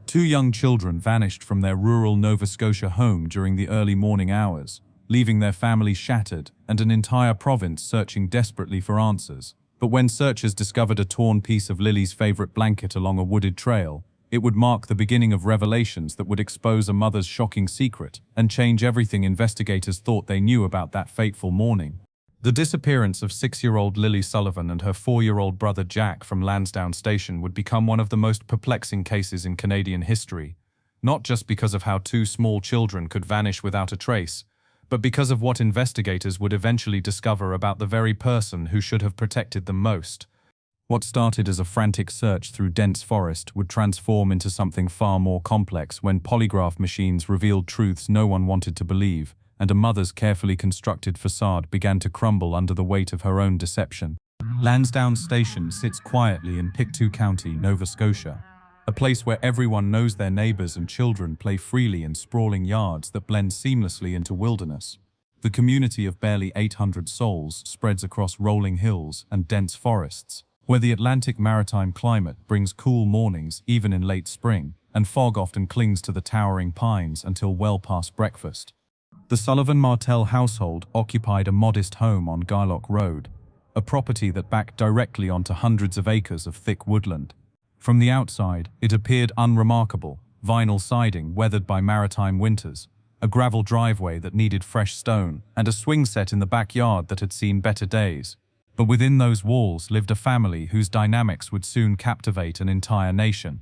Two young children vanished from their rural Nova Scotia home during the early morning hours, leaving their family shattered and an entire province searching desperately for answers. But when searchers discovered a torn piece of Lilly's favorite blanket along a wooded trail, it would mark the beginning of revelations that would expose a mother's shocking secret and change everything investigators thought they knew about that fateful morning. The disappearance of 6-year-old Lilly Sullivan and her 4-year-old brother Jack from Lansdowne Station would become one of the most perplexing cases in Canadian history, not just because of how two small children could vanish without a trace, but because of what investigators would eventually discover about the very person who should have protected them most. What started as a frantic search through dense forest would transform into something far more complex when polygraph machines revealed truths no one wanted to believe, and a mother's carefully constructed facade began to crumble under the weight of her own deception. Lansdowne Station sits quietly in Pictou County, Nova Scotia, a place where everyone knows their neighbors and children play freely in sprawling yards that blend seamlessly into wilderness. The community of barely 800 souls spreads across rolling hills and dense forests, where the Atlantic maritime climate brings cool mornings even in late spring, and fog often clings to the towering pines until well past breakfast. The Sullivan-Martel household occupied a modest home on Garlock Road, a property that backed directly onto hundreds of acres of thick woodland. From the outside, it appeared unremarkable: vinyl siding weathered by maritime winters, a gravel driveway that needed fresh stone, and a swing set in the backyard that had seen better days. But within those walls lived a family whose dynamics would soon captivate an entire nation.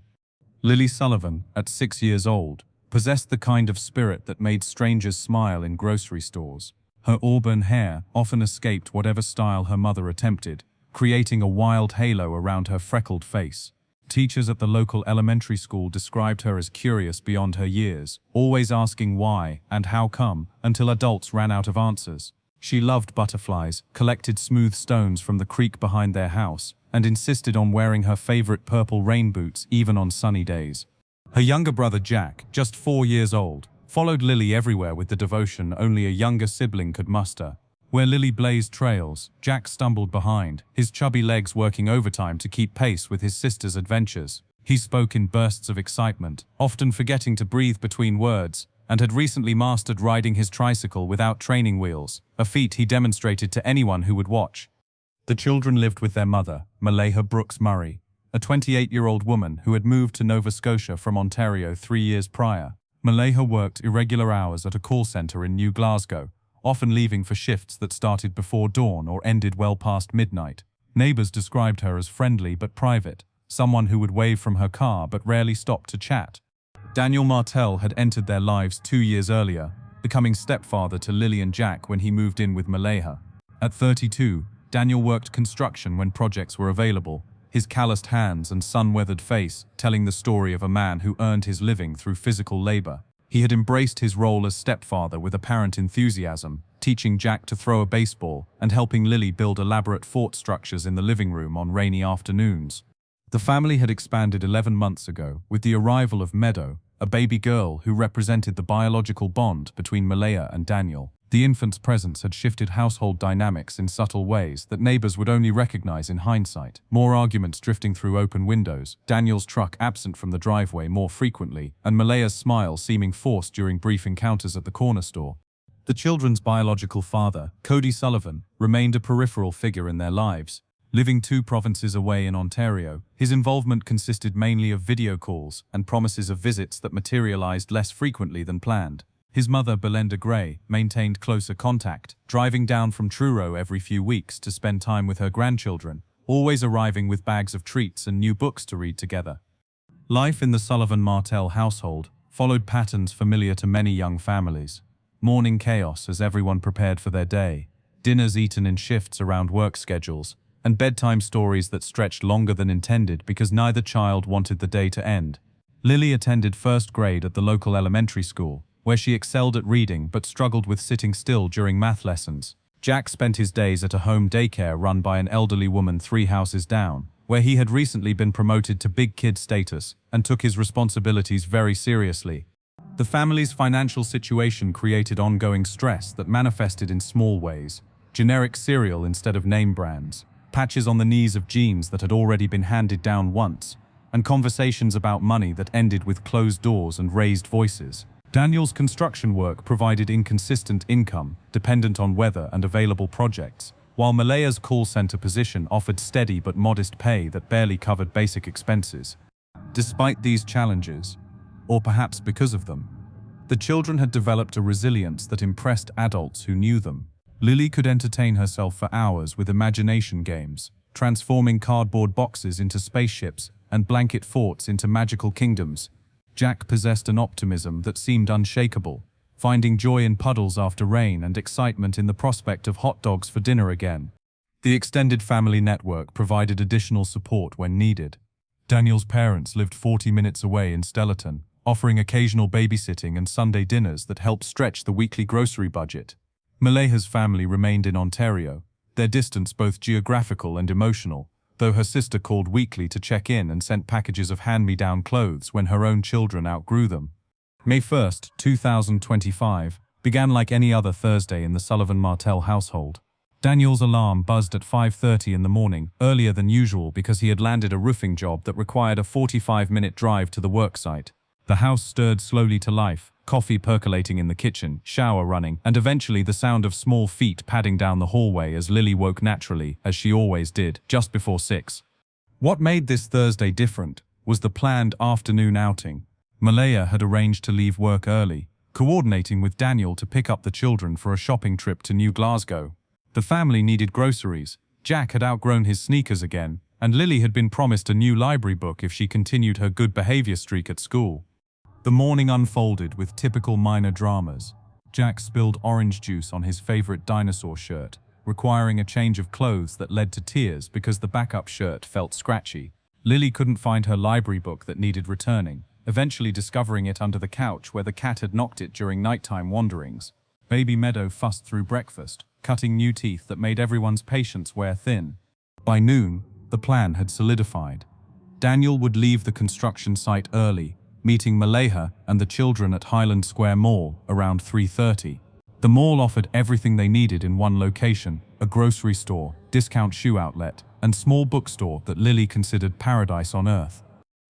Lilly Sullivan, at 6 years old, possessed the kind of spirit that made strangers smile in grocery stores. Her auburn hair often escaped whatever style her mother attempted, creating a wild halo around her freckled face. Teachers at the local elementary school described her as curious beyond her years, always asking why and how come until adults ran out of answers. She loved butterflies, collected smooth stones from the creek behind their house, and insisted on wearing her favorite purple rain boots even on sunny days. Her younger brother Jack, just 4 years old, followed Lilly everywhere with the devotion only a younger sibling could muster. Where Lilly blazed trails, Jack stumbled behind, his chubby legs working overtime to keep pace with his sister's adventures. He spoke in bursts of excitement, often forgetting to breathe between words, and had recently mastered riding his tricycle without training wheels, a feat he demonstrated to anyone who would watch. The children lived with their mother, Maleha Brooks Murray, a 28-year-old woman who had moved to Nova Scotia from Ontario 3 years prior. Maleha worked irregular hours at a call centre in New Glasgow, often leaving for shifts that started before dawn or ended well past midnight. Neighbours described her as friendly but private, someone who would wave from her car but rarely stopped to chat. Daniel Martel had entered their lives 2 years earlier, becoming stepfather to Lilly and Jack when he moved in with Maleha. At 32, Daniel worked construction when projects were available, his calloused hands and sun-weathered face telling the story of a man who earned his living through physical labor. He had embraced his role as stepfather with apparent enthusiasm, teaching Jack to throw a baseball and helping Lilly build elaborate fort structures in the living room on rainy afternoons. The family had expanded 11 months ago with the arrival of Meadow, a baby girl who represented the biological bond between Maleha and Daniel. The infant's presence had shifted household dynamics in subtle ways that neighbors would only recognize in hindsight. More arguments drifting through open windows, Daniel's truck absent from the driveway more frequently, and Maleha's smile seeming forced during brief encounters at the corner store. The children's biological father, Cody Sullivan, remained a peripheral figure in their lives. Living 2 provinces away in Ontario, his involvement consisted mainly of video calls and promises of visits that materialized less frequently than planned. His mother, Belinda Gray, maintained closer contact, driving down from Truro every few weeks to spend time with her grandchildren, always arriving with bags of treats and new books to read together. Life in the Sullivan-Martel household followed patterns familiar to many young families. Morning chaos as everyone prepared for their day, dinners eaten in shifts around work schedules, and bedtime stories that stretched longer than intended because neither child wanted the day to end. Lilly attended first grade at the local elementary school, where she excelled at reading but struggled with sitting still during math lessons. Jack spent his days at a home daycare run by an elderly woman 3 houses down, where he had recently been promoted to big kid status and took his responsibilities very seriously. The family's financial situation created ongoing stress that manifested in small ways: generic cereal instead of name brands, patches on the knees of jeans that had already been handed down once, and conversations about money that ended with closed doors and raised voices. Daniel's construction work provided inconsistent income, dependent on weather and available projects, while Malaya's call center position offered steady but modest pay that barely covered basic expenses. Despite these challenges, or perhaps because of them, the children had developed a resilience that impressed adults who knew them. Lilly could entertain herself for hours with imagination games, transforming cardboard boxes into spaceships and blanket forts into magical kingdoms. Jack possessed an optimism that seemed unshakable, finding joy in puddles after rain and excitement in the prospect of hot dogs for dinner again. The extended family network provided additional support when needed. Daniel's parents lived 40 minutes away in Stellarton, offering occasional babysitting and Sunday dinners that helped stretch the weekly grocery budget. Malaya's family remained in Ontario, their distance both geographical and emotional, though her sister called weekly to check in and sent packages of hand-me-down clothes when her own children outgrew them. May 1st, 2025, began like any other Thursday in the Sullivan-Martel household. Daniel's alarm buzzed at 5:30 in the morning, earlier than usual because he had landed a roofing job that required a 45-minute drive to the worksite. The house stirred slowly to life, coffee percolating in the kitchen, shower running, and eventually the sound of small feet padding down the hallway as Lilly woke naturally, as she always did, just before 6. What made this Thursday different was the planned afternoon outing. Malaya had arranged to leave work early, coordinating with Daniel to pick up the children for a shopping trip to New Glasgow. The family needed groceries, Jack had outgrown his sneakers again, and Lilly had been promised a new library book if she continued her good behavior streak at school. The morning unfolded with typical minor dramas. Jack spilled orange juice on his favorite dinosaur shirt, requiring a change of clothes that led to tears because the backup shirt felt scratchy. Lilly couldn't find her library book that needed returning, eventually discovering it under the couch where the cat had knocked it during nighttime wanderings. Baby Meadow fussed through breakfast, cutting new teeth that made everyone's patience wear thin. By noon, the plan had solidified. Daniel would leave the construction site early, meeting Malaya and the children at Highland Square Mall around 3:30. The mall offered everything they needed in one location: a grocery store, discount shoe outlet, and small bookstore that Lilly considered paradise on earth.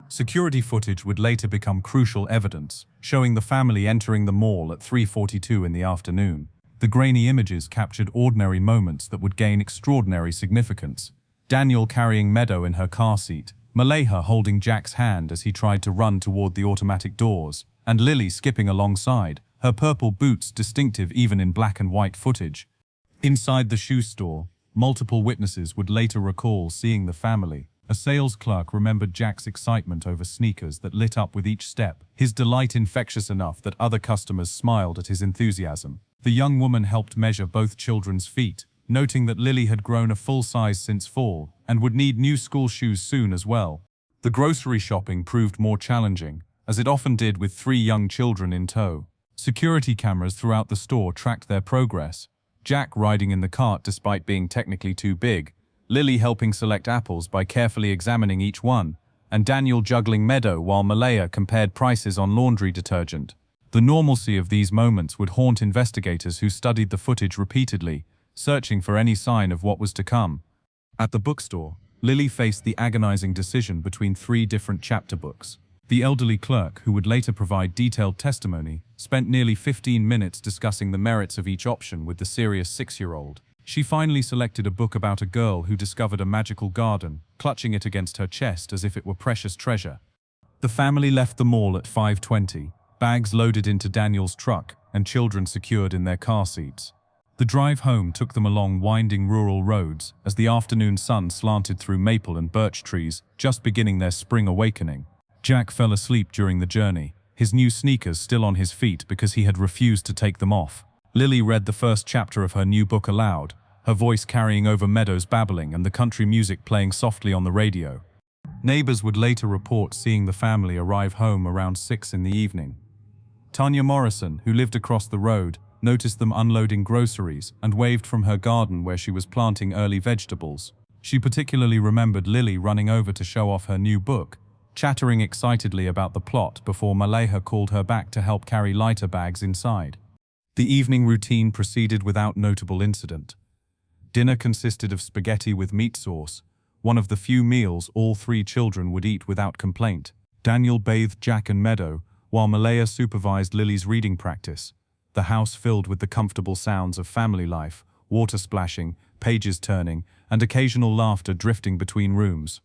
Security footage would later become crucial evidence, showing the family entering the mall at 3:42 in the afternoon. The grainy images captured ordinary moments that would gain extraordinary significance. Daniel carrying Meadow in her car seat, Malaya holding Jack's hand as he tried to run toward the automatic doors, and Lilly skipping alongside, her purple boots distinctive even in black and white footage. Inside the shoe store, multiple witnesses would later recall seeing the family. A sales clerk remembered Jack's excitement over sneakers that lit up with each step, his delight infectious enough that other customers smiled at his enthusiasm. The young woman helped measure both children's feet, noting that Lilly had grown a full size since fall and would need new school shoes soon as well. The grocery shopping proved more challenging, as it often did with 3 young children in tow. Security cameras throughout the store tracked their progress, Jack riding in the cart despite being technically too big, Lilly helping select apples by carefully examining each one, and Daniel juggling Meadow while Malaya compared prices on laundry detergent. The normalcy of these moments would haunt investigators who studied the footage repeatedly, searching for any sign of what was to come. At the bookstore, Lilly faced the agonizing decision between 3 different chapter books. The elderly clerk, who would later provide detailed testimony, spent nearly 15 minutes discussing the merits of each option with the serious 6-year-old. She finally selected a book about a girl who discovered a magical garden, clutching it against her chest as if it were precious treasure. The family left the mall at 5:20, bags loaded into Daniel's truck and children secured in their car seats. The drive home took them along winding rural roads as the afternoon sun slanted through maple and birch trees, just beginning their spring awakening. Jack fell asleep during the journey, his new sneakers still on his feet because he had refused to take them off. Lilly read the first chapter of her new book aloud, her voice carrying over Meadow's babbling and the country music playing softly on the radio. Neighbors would later report seeing the family arrive home around 6 in the evening. Tanya Morrison, who lived across the road, noticed them unloading groceries and waved from her garden where she was planting early vegetables. She particularly remembered Lilly running over to show off her new book, chattering excitedly about the plot before Malaya called her back to help carry lighter bags inside. The evening routine proceeded without notable incident. Dinner consisted of spaghetti with meat sauce, one of the few meals all three children would eat without complaint. Daniel bathed Jack and Meadow, while Malaya supervised Lily's reading practice, the house filled with the comfortable sounds of family life, water splashing, pages turning, and occasional laughter drifting between rooms.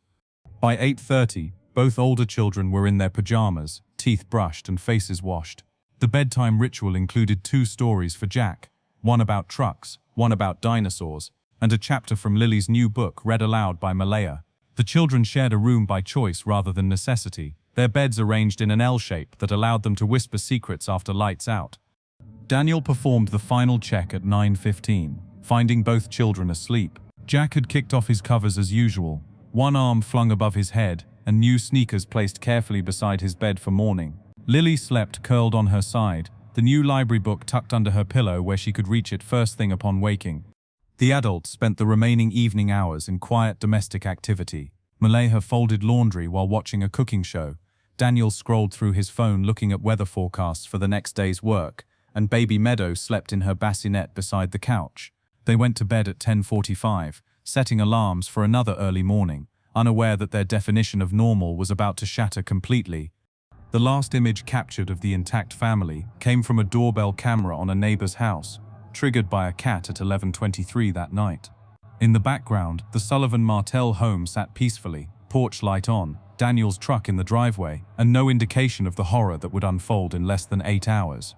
By 8:30, both older children were in their pajamas, teeth brushed and faces washed. The bedtime ritual included 2 stories for Jack, one about trucks, one about dinosaurs, and a chapter from Lily's new book read aloud by Malaya. The children shared a room by choice rather than necessity, their beds arranged in an L shape that allowed them to whisper secrets after lights out. Daniel performed the final check at 9:15, finding both children asleep. Jack had kicked off his covers as usual, one arm flung above his head, and new sneakers placed carefully beside his bed for morning. Lily slept curled on her side, the new library book tucked under her pillow where she could reach it first thing upon waking. The adults spent the remaining evening hours in quiet domestic activity. Malaya folded laundry while watching a cooking show. Daniel scrolled through his phone looking at weather forecasts for the next day's work, and baby Meadow slept in her bassinet beside the couch. They went to bed at 10:45, setting alarms for another early morning, unaware that their definition of normal was about to shatter completely. The last image captured of the intact family came from a doorbell camera on a neighbor's house, triggered by a cat at 11:23 that night. In the background, the Sullivan-Martell home sat peacefully, porch light on, Daniel's truck in the driveway, and no indication of the horror that would unfold in less than 8 hours.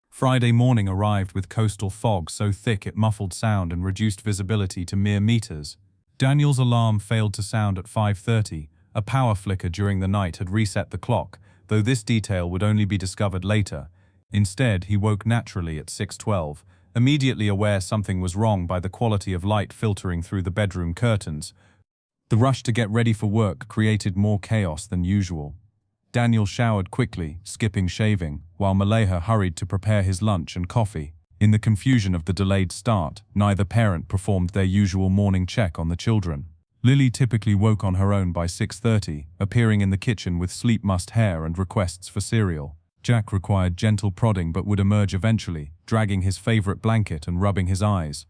Friday morning arrived with coastal fog so thick it muffled sound and reduced visibility to mere meters. Daniel's alarm failed to sound at 5:30. A power flicker during the night had reset the clock, though this detail would only be discovered later. Instead, he woke naturally at 6:12, immediately aware something was wrong by the quality of light filtering through the bedroom curtains. The rush to get ready for work created more chaos than usual. Daniel showered quickly, skipping shaving, while Malaya hurried to prepare his lunch and coffee. In the confusion of the delayed start, neither parent performed their usual morning check on the children. Lily typically woke on her own by 6:30, appearing in the kitchen with sleep-mussed hair and requests for cereal. Jack required gentle prodding but would emerge eventually, dragging his favorite blanket and rubbing his eyes.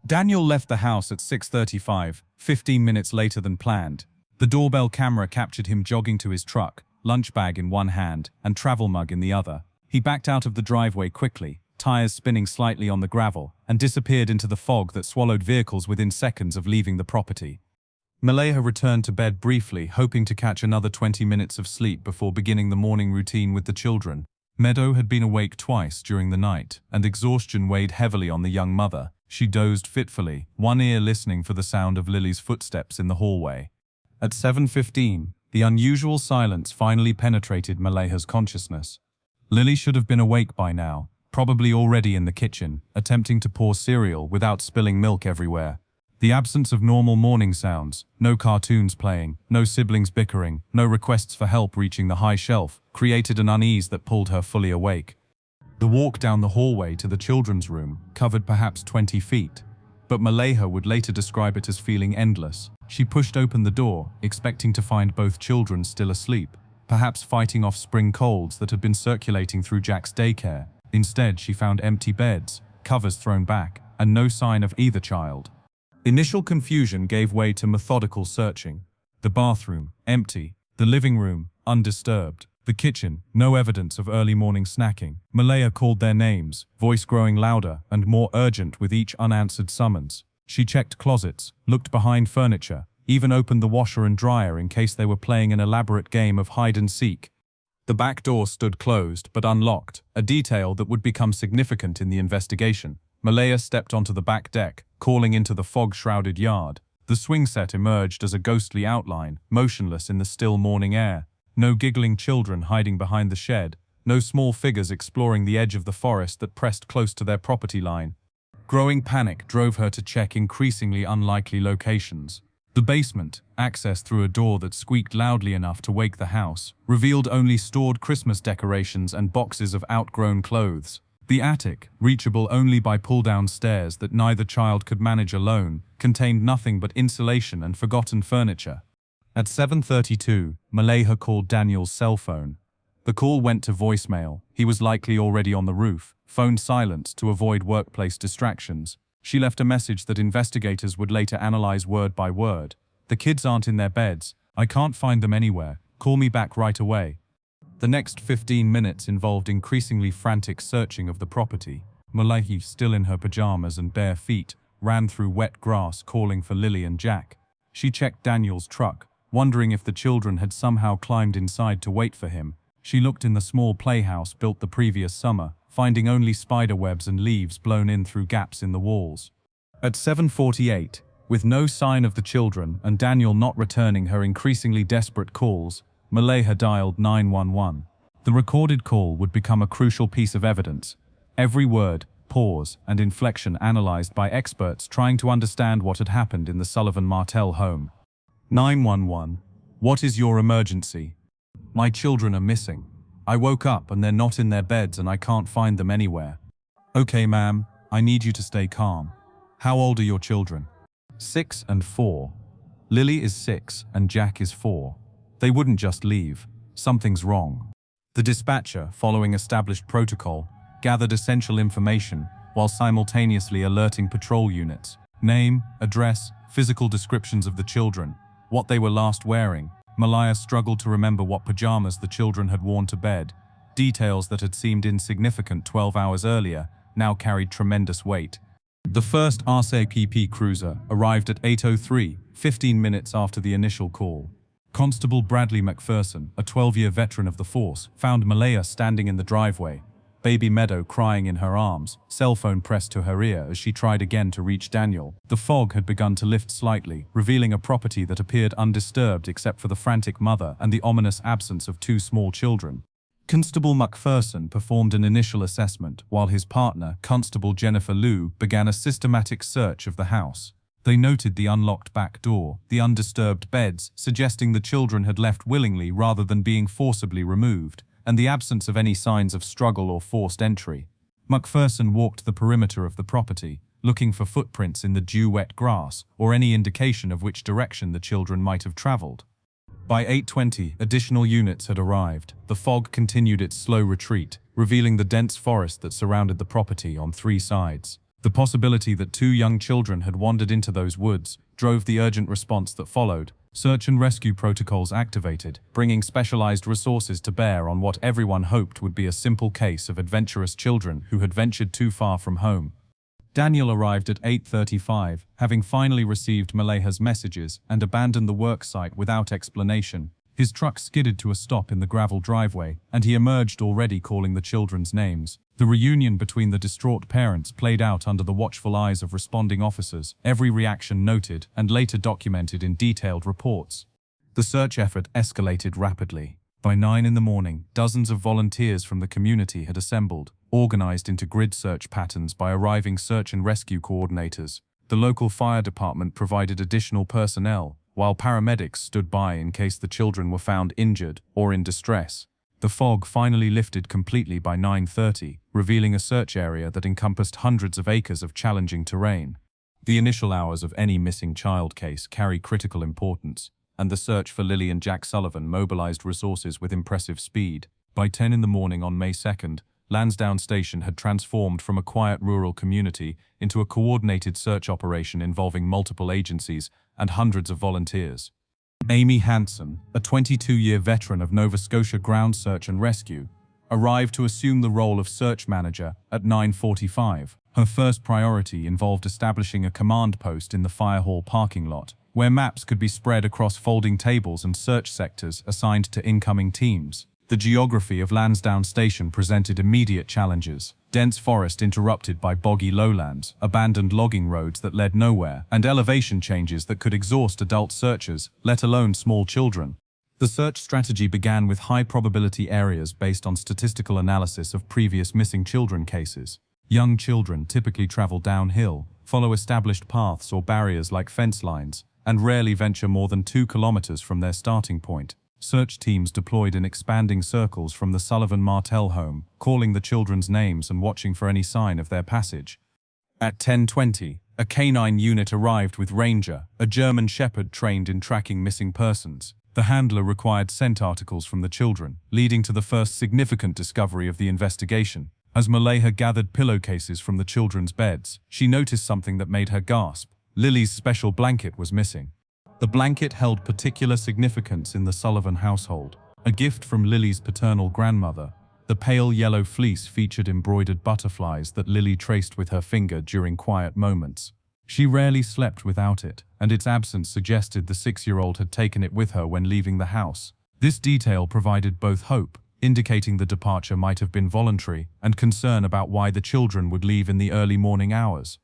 Daniel left the house at 6:35, 15 minutes later than planned. The doorbell camera captured him jogging to his truck, lunch bag in one hand and travel mug in the other. He backed out of the driveway quickly, tires spinning slightly on the gravel, and disappeared into the fog that swallowed vehicles within seconds of leaving the property. Malaya returned to bed briefly, hoping to catch another 20 minutes of sleep before beginning the morning routine with the children. Meadow had been awake twice during the night, and exhaustion weighed heavily on the young mother. She dozed fitfully, one ear listening for the sound of Lily's footsteps in the hallway. At 7:15, the unusual silence finally penetrated Malaya's consciousness. Lily should have been awake by now, probably already in the kitchen, attempting to pour cereal without spilling milk everywhere. The absence of normal morning sounds, no cartoons playing, no siblings bickering, no requests for help reaching the high shelf, created an unease that pulled her fully awake. The walk down the hallway to the children's room covered perhaps 20 feet, but Malaya would later describe it as feeling endless. She pushed open the door, expecting to find both children still asleep, perhaps fighting off spring colds that had been circulating through Jack's daycare. Instead, she found empty beds, covers thrown back, and no sign of either child. Initial confusion gave way to methodical searching. The bathroom, empty. The living room, undisturbed. The kitchen, no evidence of early morning snacking. Malaya called their names, voice growing louder and more urgent with each unanswered summons. She checked closets, looked behind furniture, even opened the washer and dryer in case they were playing an elaborate game of hide and seek. The back door stood closed but unlocked, a detail that would become significant in the investigation. Malaya stepped onto the back deck, calling into the fog-shrouded yard. The swing set emerged as a ghostly outline, motionless in the still morning air. No giggling children hiding behind the shed, no small figures exploring the edge of the forest that pressed close to their property line. Growing panic drove her to check increasingly unlikely locations. The basement, accessed through a door that squeaked loudly enough to wake the house, revealed only stored Christmas decorations and boxes of outgrown clothes. The attic, reachable only by pull-down stairs that neither child could manage alone, contained nothing but insulation and forgotten furniture. At 7:32, Malaya called Daniel's cell phone. The call went to voicemail. He was likely already on the roof, phone silenced to avoid workplace distractions. She left a message that investigators would later analyze word by word. The kids aren't in their beds. I can't find them anywhere. Call me back right away." The next 15 minutes involved increasingly frantic searching of the property. Lilly, still in her pajamas and bare feet, ran through wet grass calling for Lilly and Jack. She checked Daniel's truck, wondering if the children had somehow climbed inside to wait for him. She looked in the small playhouse built the previous summer, finding only spider webs and leaves blown in through gaps in the walls. At 7:48, with no sign of the children and Daniel not returning her increasingly desperate calls, Lilly had dialed 911. The recorded call would become a crucial piece of evidence. Every word, pause, and inflection analyzed by experts trying to understand what had happened in the Sullivan Martell home. 911. What is your emergency? My children are missing. I woke up and they're not in their beds and I can't find them anywhere. Okay, ma'am, I need you to stay calm. How old are your children? 6 and 4. Lilly is 6 and Jack is 4. They wouldn't just leave. Something's wrong. The dispatcher, following established protocol, gathered essential information while simultaneously alerting patrol units. Name, address, physical descriptions of the children, what they were last wearing. Malaya struggled to remember what pajamas the children had worn to bed. Details that had seemed insignificant 12 hours earlier now carried tremendous weight. The first RCMP cruiser arrived at 8:03, 15 minutes after the initial call. Constable Bradley McPherson, a 12-year veteran of the force, found Malaya standing in the driveway, baby Meadow crying in her arms, cell phone pressed to her ear as she tried again to reach Daniel. The fog had begun to lift slightly, revealing a property that appeared undisturbed except for the frantic mother and the ominous absence of 2 small children. Constable McPherson performed an initial assessment, while his partner, Constable Jennifer Liu, began a systematic search of the house. They noted the unlocked back door, the undisturbed beds, suggesting the children had left willingly rather than being forcibly removed, and the absence of any signs of struggle or forced entry. McPherson walked the perimeter of the property, looking for footprints in the dew-wet grass or any indication of which direction the children might have traveled. By 8:20, additional units had arrived. The fog continued its slow retreat, revealing the dense forest that surrounded the property on 3 sides. The possibility that 2 young children had wandered into those woods drove the urgent response that followed. Search and rescue protocols activated, bringing specialized resources to bear on what everyone hoped would be a simple case of adventurous children who had ventured too far from home. Daniel arrived at 8:35, having finally received Malaya's messages and abandoned the work site without explanation. His truck skidded to a stop in the gravel driveway, and he emerged already calling the children's names. The reunion between the distraught parents played out under the watchful eyes of responding officers, every reaction noted and later documented in detailed reports. The search effort escalated rapidly. By 9 in the morning, dozens of volunteers from the community had assembled, organized into grid search patterns by arriving search and rescue coordinators. The local fire department provided additional personnel, while paramedics stood by in case the children were found injured or in distress. The fog finally lifted completely by 9:30, revealing a search area that encompassed hundreds of acres of challenging terrain. The initial hours of any missing child case carry critical importance, and the search for Lilly and Jack Sullivan mobilized resources with impressive speed. By 10 in the morning on May 2nd, Lansdowne Station had transformed from a quiet rural community into a coordinated search operation involving multiple agencies and hundreds of volunteers. Amy Hansen, a 22-year veteran of Nova Scotia Ground Search and Rescue, arrived to assume the role of search manager at 9:45. Her first priority involved establishing a command post in the fire hall parking lot, where maps could be spread across folding tables and search sectors assigned to incoming teams. The geography of Lansdowne Station presented immediate challenges. Dense forest interrupted by boggy lowlands, abandoned logging roads that led nowhere, and elevation changes that could exhaust adult searchers, let alone small children. The search strategy began with high-probability areas based on statistical analysis of previous missing children cases. Young children typically travel downhill, follow established paths or barriers like fence lines, and rarely venture more than 2 kilometers from their starting point. Search teams deployed in expanding circles from the Sullivan Martell home, calling the children's names and watching for any sign of their passage. At 10:20, a canine unit arrived with Ranger, a German shepherd trained in tracking missing persons. The handler required scent articles from the children, leading to the first significant discovery of the investigation. As Malaya gathered pillowcases from the children's beds, she noticed something that made her gasp. Lily's special blanket was missing. The blanket held particular significance in the Sullivan household, a gift from Lilly's paternal grandmother. The pale yellow fleece featured embroidered butterflies that Lilly traced with her finger during quiet moments. She rarely slept without it, and its absence suggested the 6-year-old had taken it with her when leaving the house. This detail provided both hope, indicating the departure might have been voluntary, and concern about why the children would leave in the early morning hours.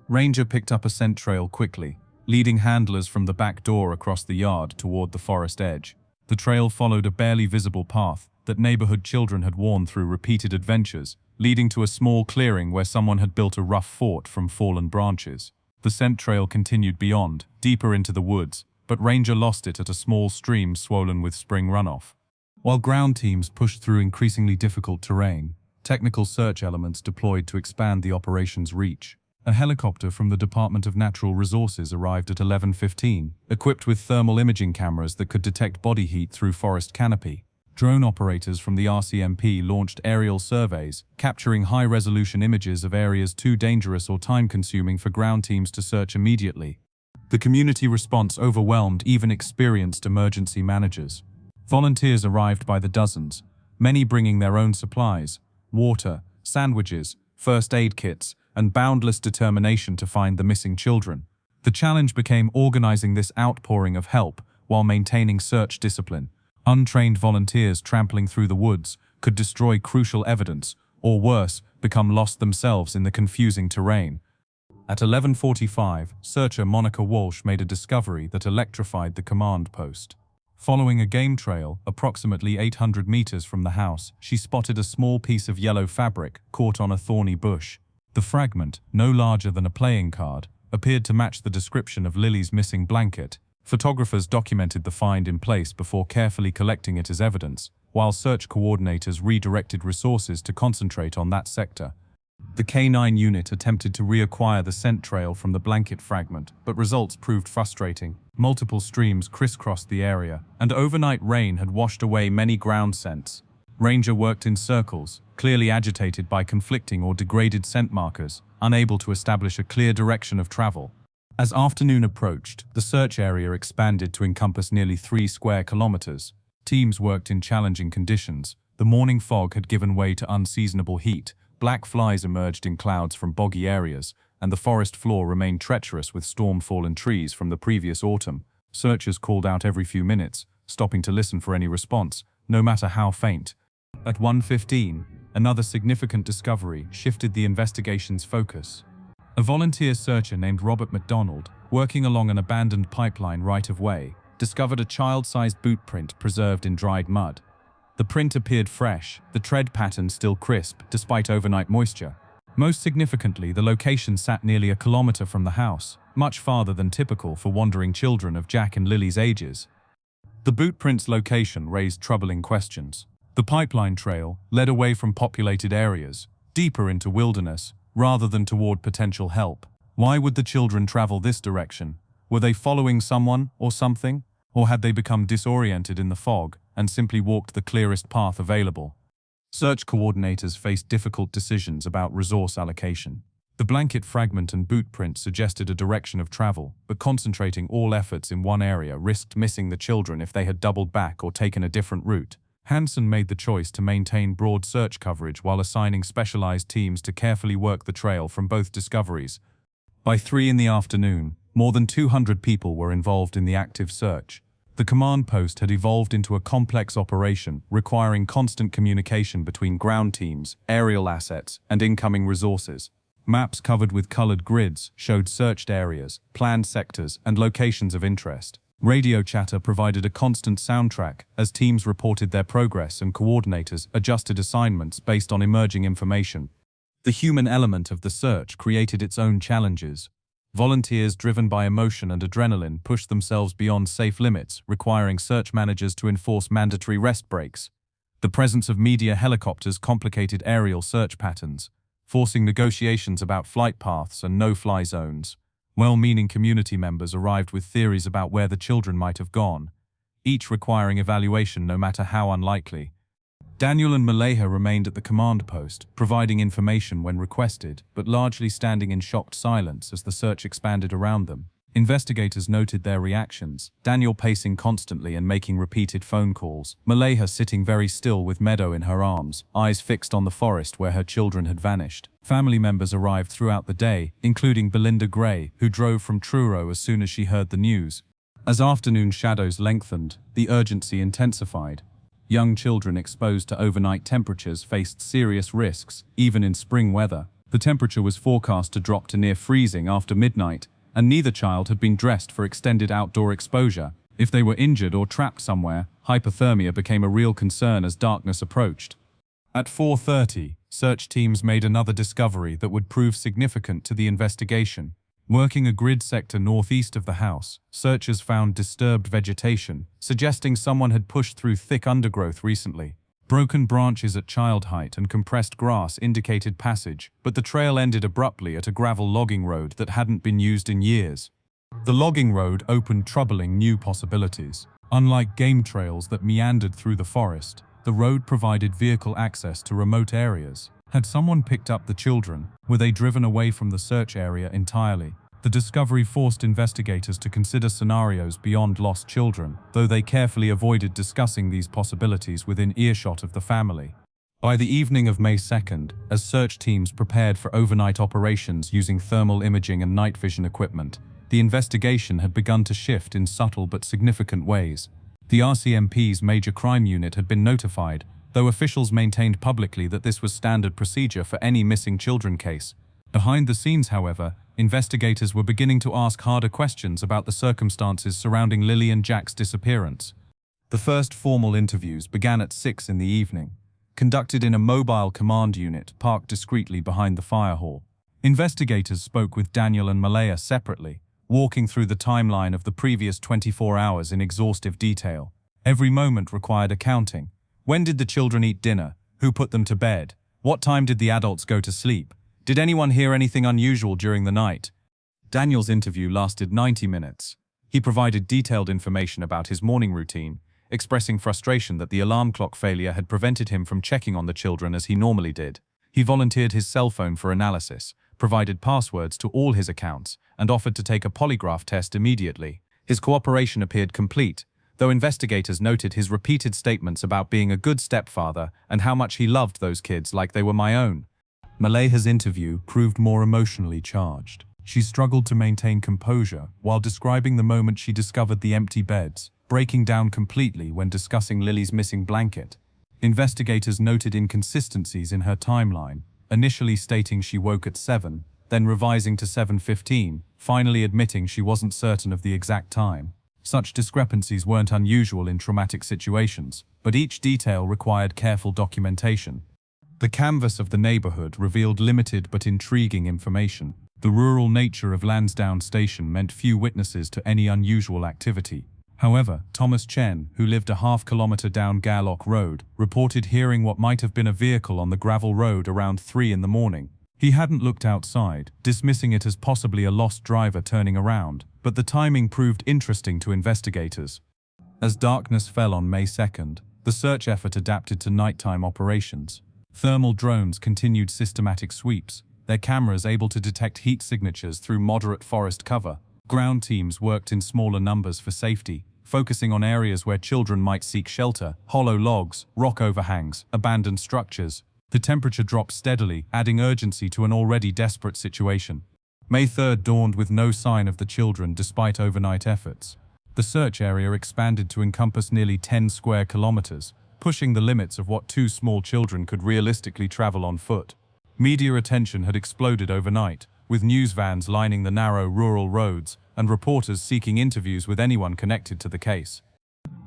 Ranger picked up a scent trail quickly, leading handlers from the back door across the yard toward the forest edge. The trail followed a barely visible path that neighborhood children had worn through repeated adventures, leading to a small clearing where someone had built a rough fort from fallen branches. The scent trail continued beyond, deeper into the woods, but Ranger lost it at a small stream swollen with spring runoff. While ground teams pushed through increasingly difficult terrain, technical search elements deployed to expand the operation's reach. A helicopter from the Department of Natural Resources arrived at 11:15, equipped with thermal imaging cameras that could detect body heat through forest canopy. Drone operators from the RCMP launched aerial surveys, capturing high-resolution images of areas too dangerous or time-consuming for ground teams to search immediately. The community response overwhelmed even experienced emergency managers. Volunteers arrived by the dozens, many bringing their own supplies, water, sandwiches, first aid kits, and boundless determination to find the missing children. The challenge became organizing this outpouring of help while maintaining search discipline. Untrained volunteers trampling through the woods could destroy crucial evidence, or worse, become lost themselves in the confusing terrain. At 11:45, searcher Monica Walsh made a discovery that electrified the command post. Following a game trail, approximately 800 meters from the house, she spotted a small piece of yellow fabric caught on a thorny bush. The fragment, no larger than a playing card, appeared to match the description of Lilly's missing blanket. Photographers documented the find in place before carefully collecting it as evidence, while search coordinators redirected resources to concentrate on that sector. The K9 unit attempted to reacquire the scent trail from the blanket fragment, but results proved frustrating. Multiple streams crisscrossed the area, and overnight rain had washed away many ground scents. Ranger worked in circles, clearly agitated by conflicting or degraded scent markers, unable to establish a clear direction of travel. As afternoon approached, the search area expanded to encompass nearly 3 square kilometers. Teams worked in challenging conditions. The morning fog had given way to unseasonable heat, black flies emerged in clouds from boggy areas, and the forest floor remained treacherous with storm-fallen trees from the previous autumn. Searchers called out every few minutes, stopping to listen for any response, no matter how faint. At 1:15, another significant discovery shifted the investigation's focus. A volunteer searcher named Robert McDonald, working along an abandoned pipeline right-of-way, discovered a child-sized boot print preserved in dried mud. The print appeared fresh, the tread pattern still crisp, despite overnight moisture. Most significantly, the location sat nearly a kilometer from the house, much farther than typical for wandering children of Jack and Lily's ages. The boot print's location raised troubling questions. The pipeline trail led away from populated areas, deeper into wilderness, rather than toward potential help. Why would the children travel this direction? Were they following someone or something? Or had they become disoriented in the fog and simply walked the clearest path available? Search coordinators faced difficult decisions about resource allocation. The blanket fragment and boot print suggested a direction of travel, but concentrating all efforts in one area risked missing the children if they had doubled back or taken a different route. Hansen made the choice to maintain broad search coverage while assigning specialized teams to carefully work the trail from both discoveries. By 3 in the afternoon, more than 200 people were involved in the active search. The command post had evolved into a complex operation requiring constant communication between ground teams, aerial assets, and incoming resources. Maps covered with colored grids showed searched areas, planned sectors, and locations of interest. Radio chatter provided a constant soundtrack as teams reported their progress and coordinators adjusted assignments based on emerging information. The human element of the search created its own challenges. Volunteers driven by emotion and adrenaline pushed themselves beyond safe limits, requiring search managers to enforce mandatory rest breaks. The presence of media helicopters complicated aerial search patterns, forcing negotiations about flight paths and no-fly zones. Well-meaning community members arrived with theories about where the children might have gone, each requiring evaluation no matter how unlikely. Daniel and Maleha remained at the command post, providing information when requested, but largely standing in shocked silence as the search expanded around them. Investigators noted their reactions, Daniel pacing constantly and making repeated phone calls, Malaya sitting very still with Meadow in her arms, eyes fixed on the forest where her children had vanished. Family members arrived throughout the day, including Belinda Gray, who drove from Truro as soon as she heard the news. As afternoon shadows lengthened, the urgency intensified. Young children exposed to overnight temperatures faced serious risks, even in spring weather. The temperature was forecast to drop to near freezing after midnight, and neither child had been dressed for extended outdoor exposure. If they were injured or trapped somewhere, hypothermia became a real concern as darkness approached. At 4:30, search teams made another discovery that would prove significant to the investigation. Working a grid sector northeast of the house, searchers found disturbed vegetation, suggesting someone had pushed through thick undergrowth recently. Broken branches at child height and compressed grass indicated passage, but the trail ended abruptly at a gravel logging road that hadn't been used in years. The logging road opened troubling new possibilities. Unlike game trails that meandered through the forest, the road provided vehicle access to remote areas. Had someone picked up the children? Were they driven away from the search area entirely? The discovery forced investigators to consider scenarios beyond lost children, though they carefully avoided discussing these possibilities within earshot of the family. By the evening of May 2nd, as search teams prepared for overnight operations using thermal imaging and night vision equipment, the investigation had begun to shift in subtle but significant ways. The RCMP's Major Crime Unit had been notified, though officials maintained publicly that this was standard procedure for any missing children case. Behind the scenes, however, investigators were beginning to ask harder questions about the circumstances surrounding Lilly and Jack's disappearance. The first formal interviews began at 6 in the evening, conducted in a mobile command unit parked discreetly behind the fire hall. Investigators spoke with Daniel and Malaya separately, walking through the timeline of the previous 24 hours in exhaustive detail. Every moment required accounting. When did the children eat dinner? Who put them to bed? What time did the adults go to sleep? Did anyone hear anything unusual during the night? Daniel's interview lasted 90 minutes. He provided detailed information about his morning routine, expressing frustration that the alarm clock failure had prevented him from checking on the children as he normally did. He volunteered his cell phone for analysis, provided passwords to all his accounts, and offered to take a polygraph test immediately. His cooperation appeared complete, though investigators noted his repeated statements about being a good stepfather and how much he loved those kids like they were my own. Malaya's interview proved more emotionally charged. She struggled to maintain composure while describing the moment she discovered the empty beds, breaking down completely when discussing Lily's missing blanket. Investigators noted inconsistencies in her timeline, initially stating she woke at 7, then revising to 7:15, finally admitting she wasn't certain of the exact time. Such discrepancies weren't unusual in traumatic situations, but each detail required careful documentation. The canvas of the neighborhood revealed limited but intriguing information. The rural nature of Lansdowne Station meant few witnesses to any unusual activity. However, Thomas Chen, who lived a half-kilometer down Garlock Road, reported hearing what might have been a vehicle on the gravel road around 3 in the morning. He hadn't looked outside, dismissing it as possibly a lost driver turning around, but the timing proved interesting to investigators. As darkness fell on May 2nd, the search effort adapted to nighttime operations. Thermal drones continued systematic sweeps, their cameras able to detect heat signatures through moderate forest cover. Ground teams worked in smaller numbers for safety, focusing on areas where children might seek shelter, hollow logs, rock overhangs, abandoned structures. The temperature dropped steadily, adding urgency to an already desperate situation. May 3rd dawned with no sign of the children despite overnight efforts. The search area expanded to encompass nearly 10 square kilometers, pushing the limits of what 2 small children could realistically travel on foot. Media attention had exploded overnight, with news vans lining the narrow rural roads and reporters seeking interviews with anyone connected to the case.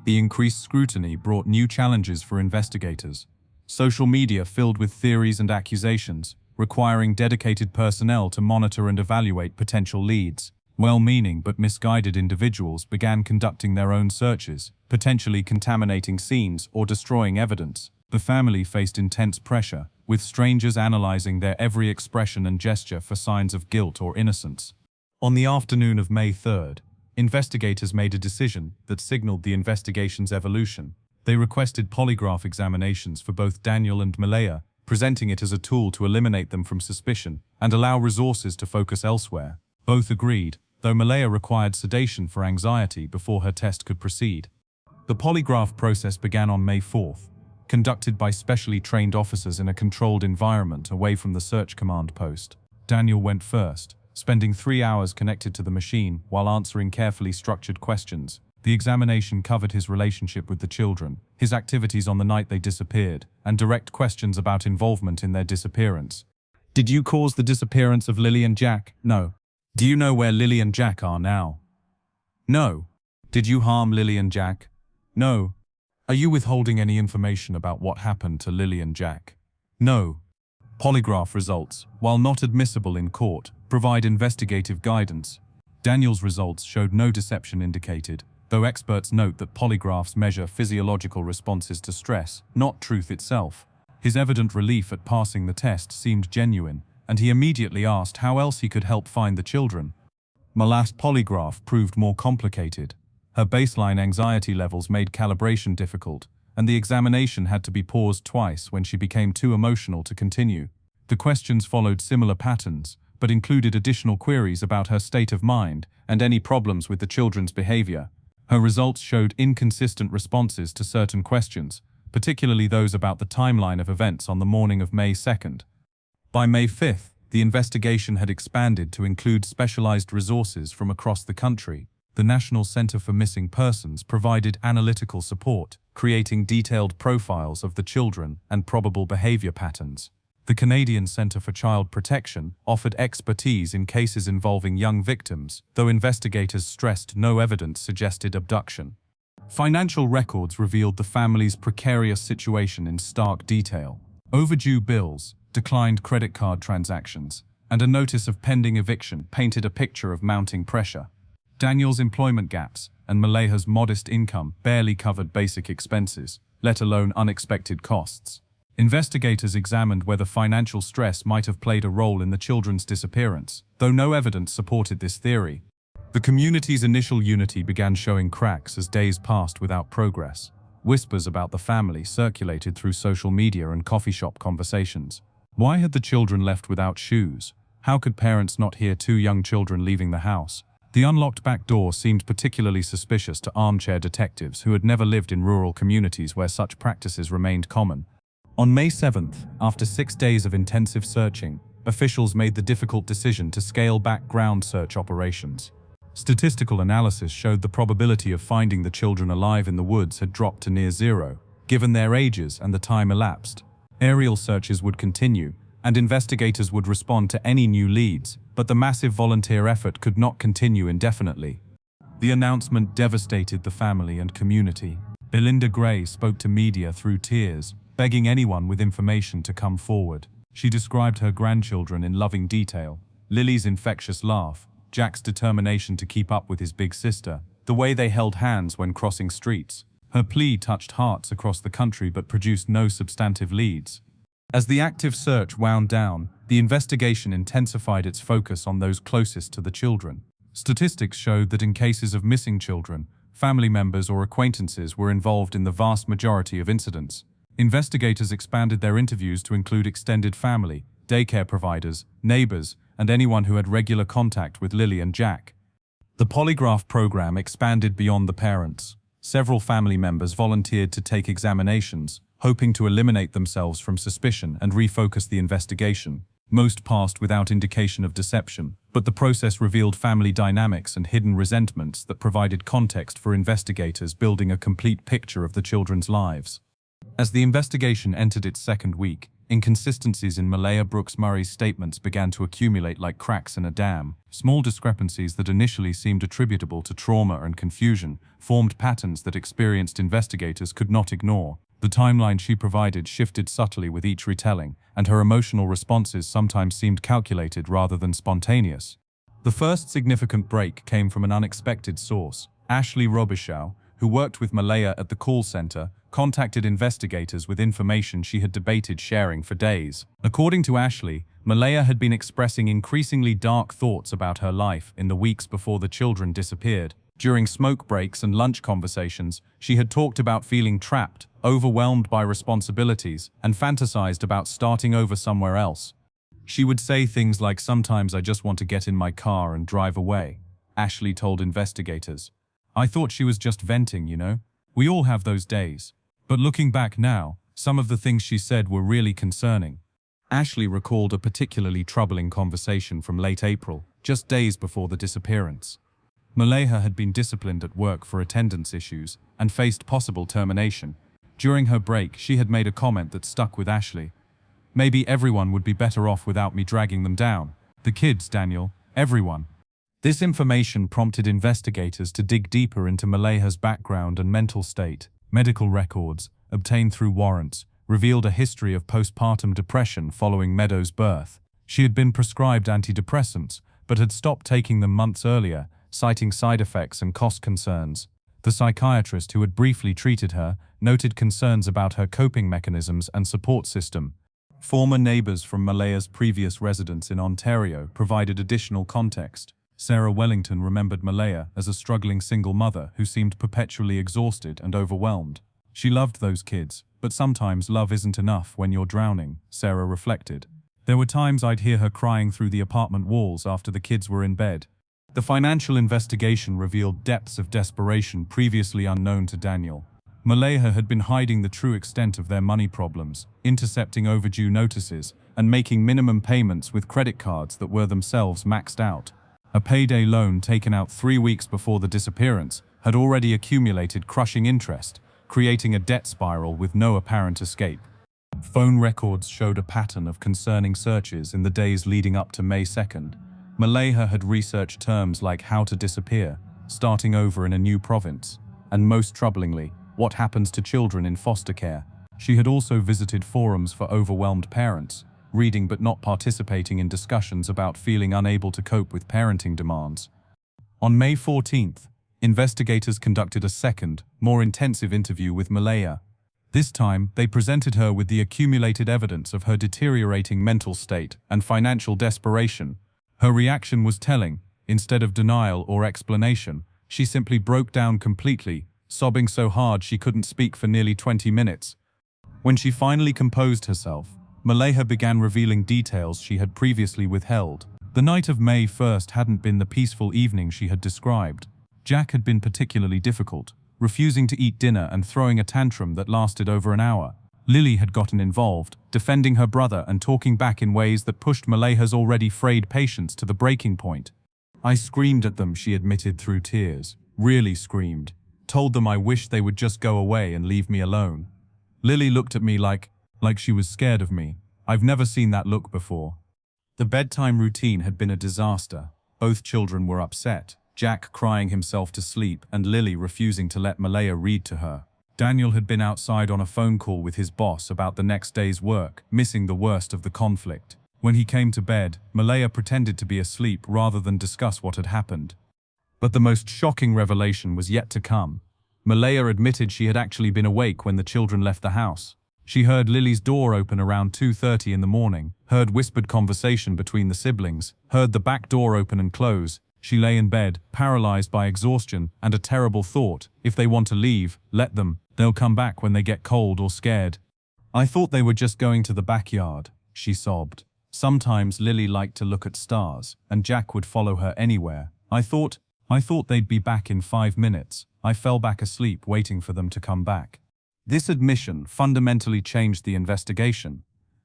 The increased scrutiny brought new challenges for investigators. Social media filled with theories and accusations, requiring dedicated personnel to monitor and evaluate potential leads. Well-meaning but misguided individuals began conducting their own searches, potentially contaminating scenes or destroying evidence. The family faced intense pressure, with strangers analyzing their every expression and gesture for signs of guilt or innocence. On the afternoon of May 3rd, investigators made a decision that signaled the investigation's evolution. They requested polygraph examinations for both Daniel and Malaya, presenting it as a tool to eliminate them from suspicion and allow resources to focus elsewhere. Both agreed, though Malaya required sedation for anxiety before her test could proceed. The polygraph process began on May 4th, conducted by specially trained officers in a controlled environment away from the search command post. Daniel went first, spending 3 hours connected to the machine while answering carefully structured questions. The examination covered his relationship with the children, his activities on the night they disappeared, and direct questions about involvement in their disappearance. Did you cause the disappearance of Lilly and Jack? No. Do you know where Lilly and Jack are now? No. Did you harm Lilly and Jack? No. Are you withholding any information about what happened to Lilly and Jack? No. Polygraph results, while not admissible in court, provide investigative guidance. Daniel's results showed no deception indicated, though experts note that polygraphs measure physiological responses to stress, not truth itself. His evident relief at passing the test seemed genuine, and he immediately asked how else he could help find the children. Mala's polygraph proved more complicated. Her baseline anxiety levels made calibration difficult, and the examination had to be paused twice when she became too emotional to continue. The questions followed similar patterns, but included additional queries about her state of mind and any problems with the children's behavior. Her results showed inconsistent responses to certain questions, particularly those about the timeline of events on the morning of May 2nd. By May 5th, the investigation had expanded to include specialized resources from across the country. The National Center for Missing Persons provided analytical support, creating detailed profiles of the children and probable behavior patterns. The Canadian Centre for Child Protection offered expertise in cases involving young victims, though investigators stressed no evidence suggested abduction. Financial records revealed the family's precarious situation in stark detail. Overdue bills, declined credit card transactions, and a notice of pending eviction painted a picture of mounting pressure. Daniel's employment gaps and Malaya's modest income barely covered basic expenses, let alone unexpected costs. Investigators examined whether financial stress might have played a role in the children's disappearance, though no evidence supported this theory. The community's initial unity began showing cracks as days passed without progress. Whispers about the family circulated through social media and coffee shop conversations. Why had the children left without shoes? How could parents not hear two young children leaving the house? The unlocked back door seemed particularly suspicious to armchair detectives who had never lived in rural communities where such practices remained common. On May 7th, after 6 days of intensive searching, officials made the difficult decision to scale back ground search operations. Statistical analysis showed the probability of finding the children alive in the woods had dropped to near zero, given their ages and the time elapsed. Aerial searches would continue, and investigators would respond to any new leads, but the massive volunteer effort could not continue indefinitely. The announcement devastated the family and community. Belinda Gray spoke to media through tears, begging anyone with information to come forward. She described her grandchildren in loving detail: Lily's infectious laugh, Jack's determination to keep up with his big sister, the way they held hands when crossing streets. Her plea touched hearts across the country but produced no substantive leads. As the active search wound down, the investigation intensified its focus on those closest to the children. Statistics showed that in cases of missing children, family members or acquaintances were involved in the vast majority of incidents. Investigators expanded their interviews to include extended family, daycare providers, neighbors, and anyone who had regular contact with Lilly and Jack. The polygraph program expanded beyond the parents. Several family members volunteered to take examinations, hoping to eliminate themselves from suspicion and refocus the investigation. Most passed without indication of deception, but the process revealed family dynamics and hidden resentments that provided context for investigators building a complete picture of the children's lives. As the investigation entered its second week, inconsistencies in Malaya Brooks Murray's statements began to accumulate like cracks in a dam. Small discrepancies that initially seemed attributable to trauma and confusion formed patterns that experienced investigators could not ignore. The timeline she provided shifted subtly with each retelling, and her emotional responses sometimes seemed calculated rather than spontaneous. The first significant break came from an unexpected source. Ashley Robichaud, who worked with Malaya at the call center, contacted investigators with information she had debated sharing for days. According to Ashley, Malaya had been expressing increasingly dark thoughts about her life in the weeks before the children disappeared. During smoke breaks and lunch conversations, she had talked about feeling trapped, overwhelmed by responsibilities, and fantasized about starting over somewhere else. She would say things like, "Sometimes I just want to get in my car and drive away." Ashley told investigators. "I thought she was just venting, you know. We all have those days. But looking back now, some of the things she said were really concerning." Ashley recalled a particularly troubling conversation from late April, just days before the disappearance. Maleha had been disciplined at work for attendance issues and faced possible termination. During her break, she had made a comment that stuck with Ashley. "Maybe everyone would be better off without me dragging them down. The kids, Daniel, everyone." This information prompted investigators to dig deeper into Maleha's background and mental state. Medical records, obtained through warrants, revealed a history of postpartum depression following Meadows' birth. She had been prescribed antidepressants, but had stopped taking them months earlier, citing side effects and cost concerns. The psychiatrist who had briefly treated her noted concerns about her coping mechanisms and support system. Former neighbors from Maleha's previous residence in Ontario provided additional context. Sarah Wellington remembered Maleha as a struggling single mother who seemed perpetually exhausted and overwhelmed. "She loved those kids, but sometimes love isn't enough when you're drowning," Sarah reflected. "There were times I'd hear her crying through the apartment walls after the kids were in bed." The financial investigation revealed depths of desperation previously unknown to Daniel. Maleha had been hiding the true extent of their money problems, intercepting overdue notices, and making minimum payments with credit cards that were themselves maxed out. A payday loan taken out 3 weeks before the disappearance had already accumulated crushing interest, creating a debt spiral with no apparent escape. Phone records showed a pattern of concerning searches in the days leading up to May 2nd. Maleha had researched terms like how to disappear, starting over in a new province, and most troublingly, what happens to children in foster care. She had also visited forums for overwhelmed parents, reading but not participating in discussions about feeling unable to cope with parenting demands. On May 14th, investigators conducted a second, more intensive interview with Maleha. This time, they presented her with the accumulated evidence of her deteriorating mental state and financial desperation. Her reaction was telling. Instead of denial or explanation, she simply broke down completely, sobbing so hard she couldn't speak for nearly 20 minutes. When she finally composed herself, Maleha began revealing details she had previously withheld. The night of May 1st hadn't been the peaceful evening she had described. Jack had been particularly difficult, refusing to eat dinner and throwing a tantrum that lasted over an hour. Lilly had gotten involved, defending her brother and talking back in ways that pushed Maleha's already frayed patience to the breaking point. "I screamed at them," she admitted through tears. "Really screamed. Told them I wished they would just go away and leave me alone. Lilly looked at me like she was scared of me. I've never seen that look before." The bedtime routine had been a disaster. Both children were upset, Jack crying himself to sleep and Lilly refusing to let Maleha read to her. Daniel had been outside on a phone call with his boss about the next day's work, missing the worst of the conflict. When he came to bed, Maleha pretended to be asleep rather than discuss what had happened. But the most shocking revelation was yet to come. Maleha admitted she had actually been awake when the children left the house. She heard Lily's door open around 2:30 in the morning, heard whispered conversation between the siblings, heard the back door open and close. She lay in bed, paralyzed by exhaustion and a terrible thought: if they want to leave, let them. They'll come back when they get cold or scared. "I thought they were just going to the backyard," she sobbed. "Sometimes Lily liked to look at stars, and Jack would follow her anywhere. I thought they'd be back in 5 minutes. I fell back asleep waiting for them to come back." This admission fundamentally changed the investigation.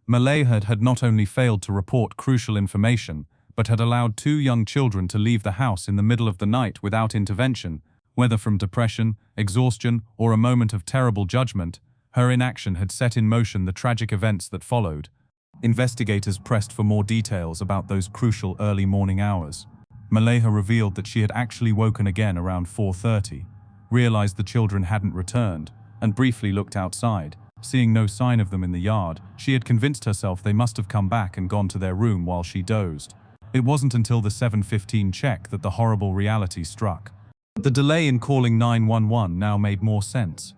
Maleha had not only failed to report crucial information, but had allowed 2 young children to leave the house in the middle of the night without intervention. Whether from depression, exhaustion, or a moment of terrible judgment, her inaction had set in motion the tragic events that followed. Investigators pressed for more details about those crucial early morning hours. Maleha revealed that she had actually woken again around 4:30, realized the children hadn't returned, and briefly looked outside. Seeing no sign of them in the yard, she had convinced herself they must have come back and gone to their room while she dozed. It wasn't until the 7:15 check that the horrible reality struck. The delay in calling 911 now made more sense.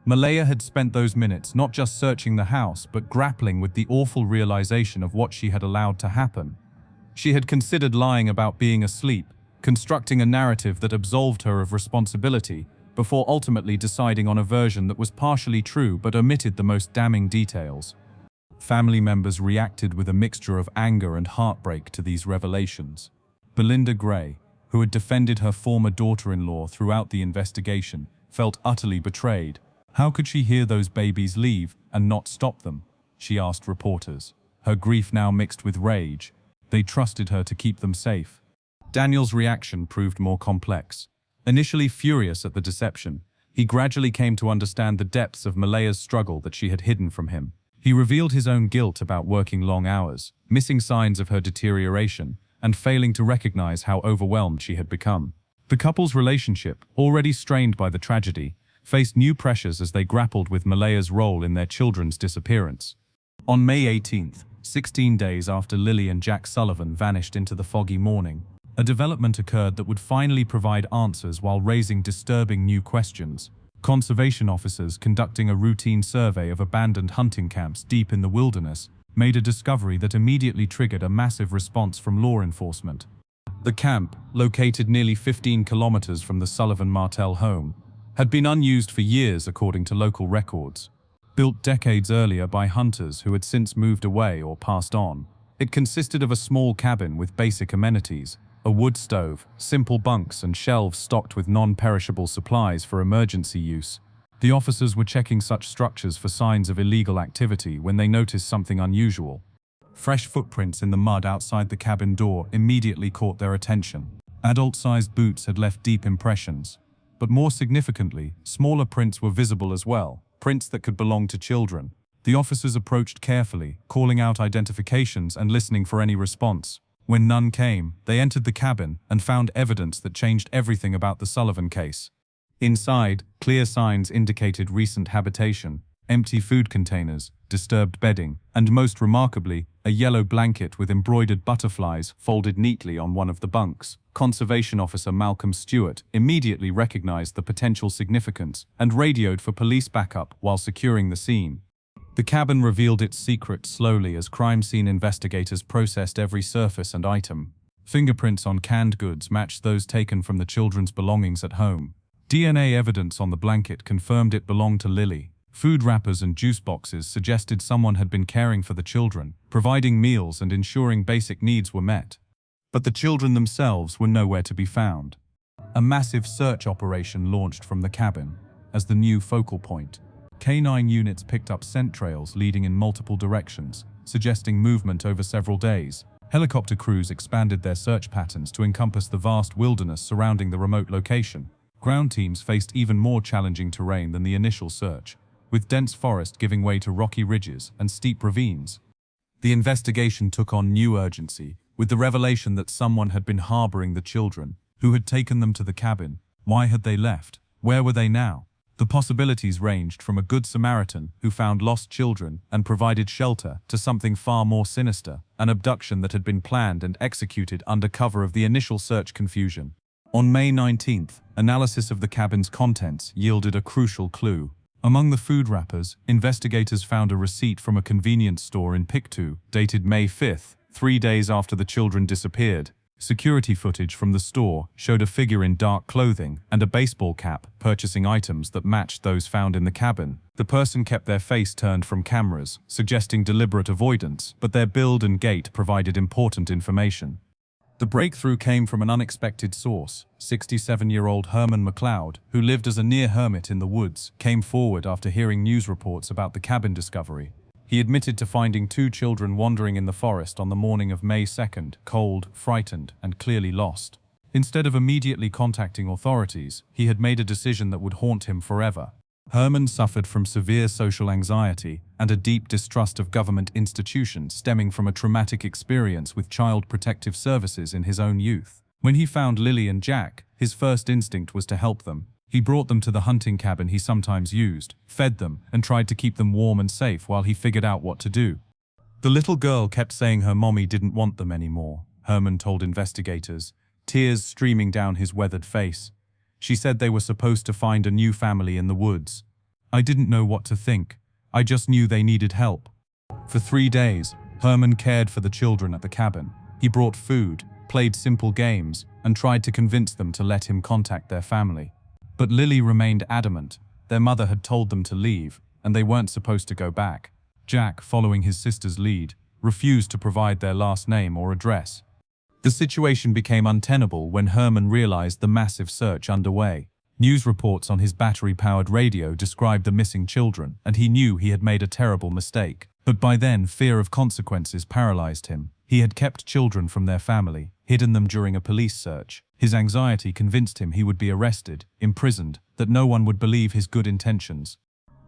Maleha had spent those minutes not just searching the house, but grappling with the awful realization of what she had allowed to happen. She had considered lying about being asleep, constructing a narrative that absolved her of responsibility, before ultimately deciding on a version that was partially true but omitted the most damning details. Family members reacted with a mixture of anger and heartbreak to these revelations. Belinda Gray, who had defended her former daughter-in-law throughout the investigation, felt utterly betrayed. How could she hear those babies leave and not stop them? She asked reporters, her grief now mixed with rage. They trusted her to keep them safe. Daniel's reaction proved more complex. Initially furious at the deception, he gradually came to understand the depths of Malaya's struggle that she had hidden from him. He revealed his own guilt about working long hours, missing signs of her deterioration, and failing to recognize how overwhelmed she had become. The couple's relationship, already strained by the tragedy, faced new pressures as they grappled with Malaya's role in their children's disappearance. On May 18th, 16 days after Lilly and Jack Sullivan vanished into the foggy morning, a development occurred that would finally provide answers while raising disturbing new questions. Conservation officers conducting a routine survey of abandoned hunting camps deep in the wilderness made a discovery that immediately triggered a massive response from law enforcement. The camp, located nearly 15 kilometers from the Sullivan-Martel home, had been unused for years according to local records. Built decades earlier by hunters who had since moved away or passed on, it consisted of a small cabin with basic amenities, a wood stove, simple bunks and shelves stocked with non-perishable supplies for emergency use. The officers were checking such structures for signs of illegal activity when they noticed something unusual. Fresh footprints in the mud outside the cabin door immediately caught their attention. Adult-sized boots had left deep impressions, but more significantly, smaller prints were visible as well, prints that could belong to children. The officers approached carefully, calling out identifications and listening for any response. When none came, they entered the cabin and found evidence that changed everything about the Sullivan case. Inside, clear signs indicated recent habitation, empty food containers, disturbed bedding, and most remarkably, a yellow blanket with embroidered butterflies folded neatly on one of the bunks. Conservation Officer Malcolm Stewart immediately recognized the potential significance and radioed for police backup while securing the scene. The cabin revealed its secret slowly as crime scene investigators processed every surface and item. Fingerprints on canned goods matched those taken from the children's belongings at home. DNA evidence on the blanket confirmed it belonged to Lilly. Food wrappers and juice boxes suggested someone had been caring for the children, providing meals and ensuring basic needs were met. But the children themselves were nowhere to be found. A massive search operation launched from the cabin as the new focal point. K9 units picked up scent trails leading in multiple directions, suggesting movement over several days. Helicopter crews expanded their search patterns to encompass the vast wilderness surrounding the remote location. Ground teams faced even more challenging terrain than the initial search, with dense forest giving way to rocky ridges and steep ravines. The investigation took on new urgency, with the revelation that someone had been harboring the children. Who had taken them to the cabin? Why had they left? Where were they now? The possibilities ranged from a good Samaritan who found lost children and provided shelter to something far more sinister, an abduction that had been planned and executed under cover of the initial search confusion. On May 19th, analysis of the cabin's contents yielded a crucial clue. Among the food wrappers, investigators found a receipt from a convenience store in Pictou, dated May 5th, 3 days after the children disappeared. Security footage from the store showed a figure in dark clothing and a baseball cap purchasing items that matched those found in the cabin. The person kept their face turned from cameras, suggesting deliberate avoidance, but their build and gait provided important information. The breakthrough came from an unexpected source. 67-year-old Herman McLeod, who lived as a near hermit in the woods, came forward after hearing news reports about the cabin discovery. He admitted to finding 2 children wandering in the forest on the morning of May 2nd, cold, frightened, and clearly lost. Instead of immediately contacting authorities, he had made a decision that would haunt him forever. Herman suffered from severe social anxiety and a deep distrust of government institutions stemming from a traumatic experience with child protective services in his own youth. When he found Lilly and Jack, his first instinct was to help them. He brought them to the hunting cabin he sometimes used, fed them, and tried to keep them warm and safe while he figured out what to do. The little girl kept saying her mommy didn't want them anymore, Herman told investigators, tears streaming down his weathered face. She said they were supposed to find a new family in the woods. I didn't know what to think. I just knew they needed help. For 3 days, Herman cared for the children at the cabin. He brought food, played simple games, and tried to convince them to let him contact their family. But Lilly remained adamant. Their mother had told them to leave, and they weren't supposed to go back. Jack, following his sister's lead, refused to provide their last name or address. The situation became untenable when Herman realized the massive search underway. News reports on his battery-powered radio described the missing children, and he knew he had made a terrible mistake. But by then, fear of consequences paralyzed him. He had kept children from their family, hidden them during a police search. His anxiety convinced him he would be arrested, imprisoned, that no one would believe his good intentions.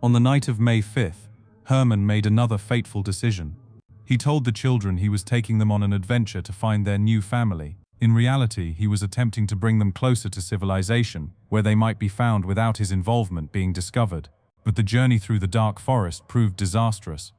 On the night of May 5th, Herman made another fateful decision. He told the children he was taking them on an adventure to find their new family. In reality, he was attempting to bring them closer to civilization, where they might be found without his involvement being discovered. But the journey through the dark forest proved disastrous.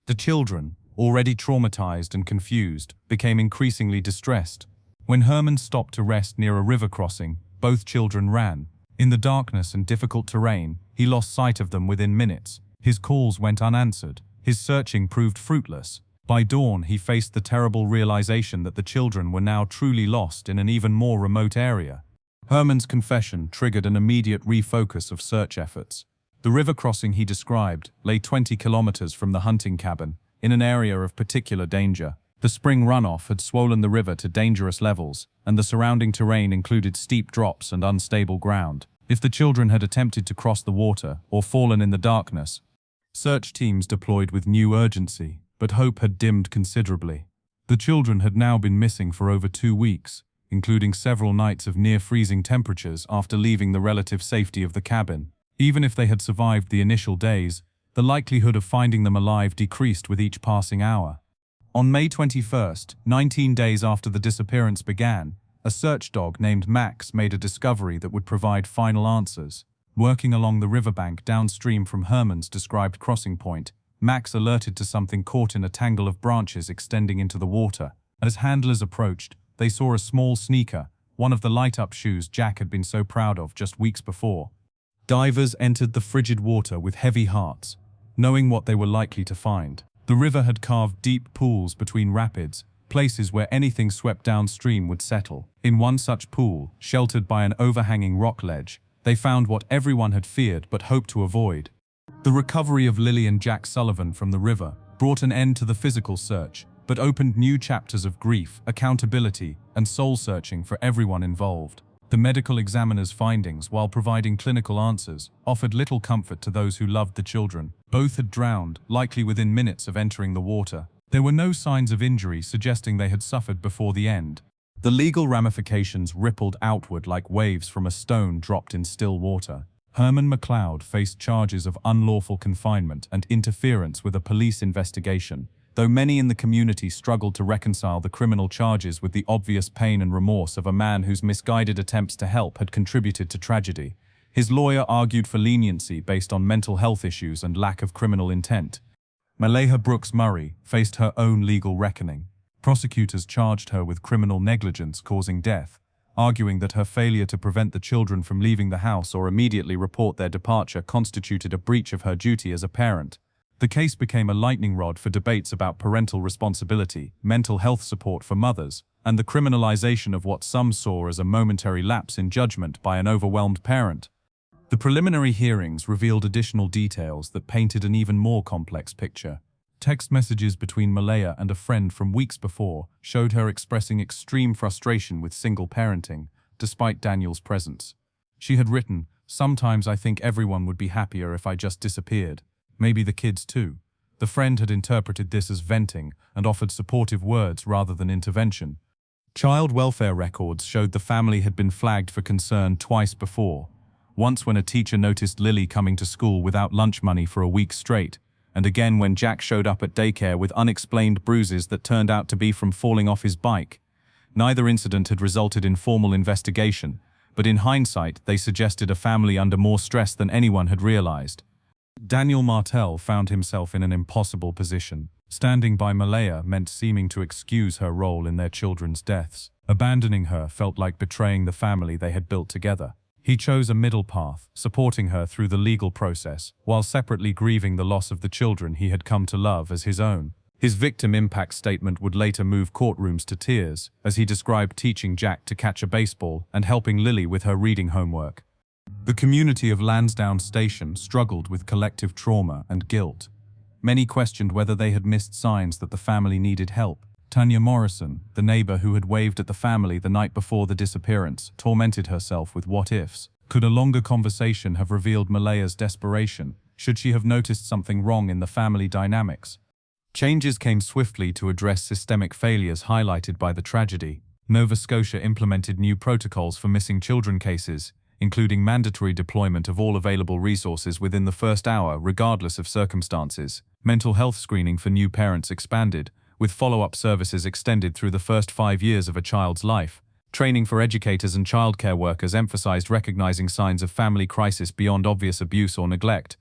The children, already traumatized and confused, became increasingly distressed. When Herman stopped to rest near a river crossing, both children ran. In the darkness and difficult terrain, he lost sight of them within minutes. His calls went unanswered. His searching proved fruitless. By dawn, he faced the terrible realization that the children were now truly lost in an even more remote area. Herman's confession triggered an immediate refocus of search efforts. The river crossing he described lay 20 kilometers from the hunting cabin, in an area of particular danger. The spring runoff had swollen the river to dangerous levels, and the surrounding terrain included steep drops and unstable ground. If the children had attempted to cross the water or fallen in the darkness, search teams deployed with new urgency, but hope had dimmed considerably. The children had now been missing for over 2 weeks, including several nights of near-freezing temperatures after leaving the relative safety of the cabin. Even if they had survived the initial days, the likelihood of finding them alive decreased with each passing hour. On May 21st, 19 days after the disappearance began, a search dog named Max made a discovery that would provide final answers. Working along the riverbank downstream from Herman's described crossing point, Max alerted to something caught in a tangle of branches extending into the water. As handlers approached, they saw a small sneaker, one of the light-up shoes Jack had been so proud of just weeks before. Divers entered the frigid water with heavy hearts, knowing what they were likely to find. The river had carved deep pools between rapids, places where anything swept downstream would settle. In one such pool, sheltered by an overhanging rock ledge, they found what everyone had feared but hoped to avoid. The recovery of Lilly and Jack Sullivan from the river brought an end to the physical search, but opened new chapters of grief, accountability, and soul-searching for everyone involved. The medical examiner's findings, while providing clinical answers, offered little comfort to those who loved the children. Both had drowned, likely within minutes of entering the water. There were no signs of injury suggesting they had suffered before the end. The legal ramifications rippled outward like waves from a stone dropped in still water. Herman McLeod faced charges of unlawful confinement and interference with a police investigation, though many in the community struggled to reconcile the criminal charges with the obvious pain and remorse of a man whose misguided attempts to help had contributed to tragedy. His lawyer argued for leniency based on mental health issues and lack of criminal intent. Maleha Brooks Murray faced her own legal reckoning. Prosecutors charged her with criminal negligence causing death, arguing that her failure to prevent the children from leaving the house or immediately report their departure constituted a breach of her duty as a parent. The case became a lightning rod for debates about parental responsibility, mental health support for mothers, and the criminalization of what some saw as a momentary lapse in judgment by an overwhelmed parent. The preliminary hearings revealed additional details that painted an even more complex picture. Text messages between Malaya and a friend from weeks before showed her expressing extreme frustration with single parenting, despite Daniel's presence. She had written, "Sometimes I think everyone would be happier if I just disappeared. Maybe the kids too." The friend had interpreted this as venting and offered supportive words rather than intervention. Child welfare records showed the family had been flagged for concern twice before. Once when a teacher noticed Lilly coming to school without lunch money for a week straight, and again when Jack showed up at daycare with unexplained bruises that turned out to be from falling off his bike. Neither incident had resulted in formal investigation, but in hindsight they suggested a family under more stress than anyone had realized. Daniel Martel found himself in an impossible position. Standing by Malaya meant seeming to excuse her role in their children's deaths. Abandoning her felt like betraying the family they had built together. He chose a middle path, supporting her through the legal process, while separately grieving the loss of the children he had come to love as his own. His victim impact statement would later move courtrooms to tears, as he described teaching Jack to catch a baseball and helping Lilly with her reading homework. The community of Lansdowne Station struggled with collective trauma and guilt. Many questioned whether they had missed signs that the family needed help. Tanya Morrison, the neighbor who had waved at the family the night before the disappearance, tormented herself with what-ifs. Could a longer conversation have revealed Malaya's desperation? Should she have noticed something wrong in the family dynamics? Changes came swiftly to address systemic failures highlighted by the tragedy. Nova Scotia implemented new protocols for missing children cases, including mandatory deployment of all available resources within the first hour, regardless of circumstances. Mental health screening for new parents expanded, with follow-up services extended through the first 5 years of a child's life. Training for educators and childcare workers emphasized recognizing signs of family crisis beyond obvious abuse or neglect.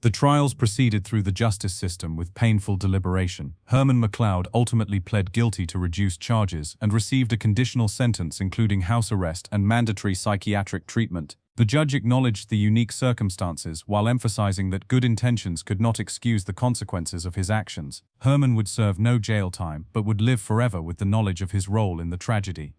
The trials proceeded through the justice system with painful deliberation. Herman McLeod ultimately pled guilty to reduced charges and received a conditional sentence including house arrest and mandatory psychiatric treatment. The judge acknowledged the unique circumstances while emphasizing that good intentions could not excuse the consequences of his actions. Herman would serve no jail time but would live forever with the knowledge of his role in the tragedy.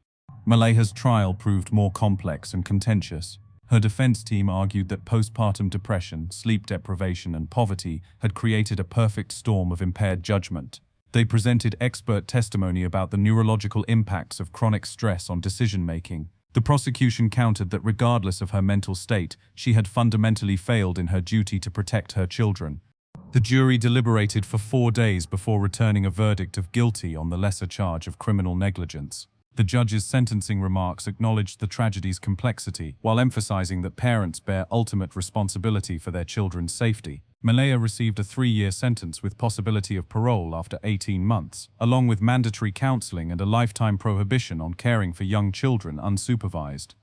Malaya's trial proved more complex and contentious. Her defense team argued that postpartum depression, sleep deprivation, and poverty had created a perfect storm of impaired judgment. They presented expert testimony about the neurological impacts of chronic stress on decision-making. The prosecution countered that regardless of her mental state, she had fundamentally failed in her duty to protect her children. The jury deliberated for 4 days before returning a verdict of guilty on the lesser charge of criminal negligence. The judge's sentencing remarks acknowledged the tragedy's complexity, while emphasizing that parents bear ultimate responsibility for their children's safety. Malaya received a 3-year sentence with possibility of parole after 18 months, along with mandatory counseling and a lifetime prohibition on caring for young children unsupervised.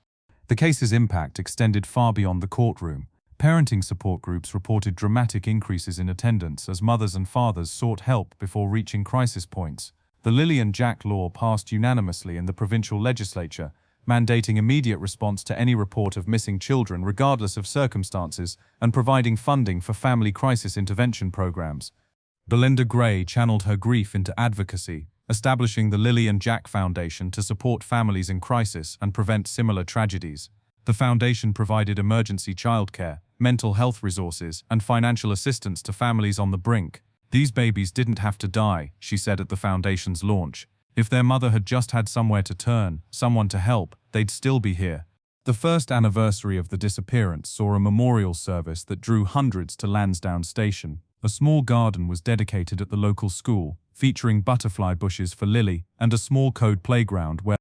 The case's impact extended far beyond the courtroom. Parenting support groups reported dramatic increases in attendance as mothers and fathers sought help before reaching crisis points. The Lilly and Jack law passed unanimously in the provincial legislature, mandating immediate response to any report of missing children regardless of circumstances and providing funding for family crisis intervention programs. Belinda Gray channeled her grief into advocacy, establishing the Lilly and Jack Foundation to support families in crisis and prevent similar tragedies. The foundation provided emergency childcare, mental health resources, and financial assistance to families on the brink. "These babies didn't have to die," she said at the foundation's launch. "If their mother had just had somewhere to turn, someone to help, they'd still be here." The first anniversary of the disappearance saw a memorial service that drew hundreds to Lansdowne Station. A small garden was dedicated at the local school, featuring butterfly bushes for Lily and a small code playground where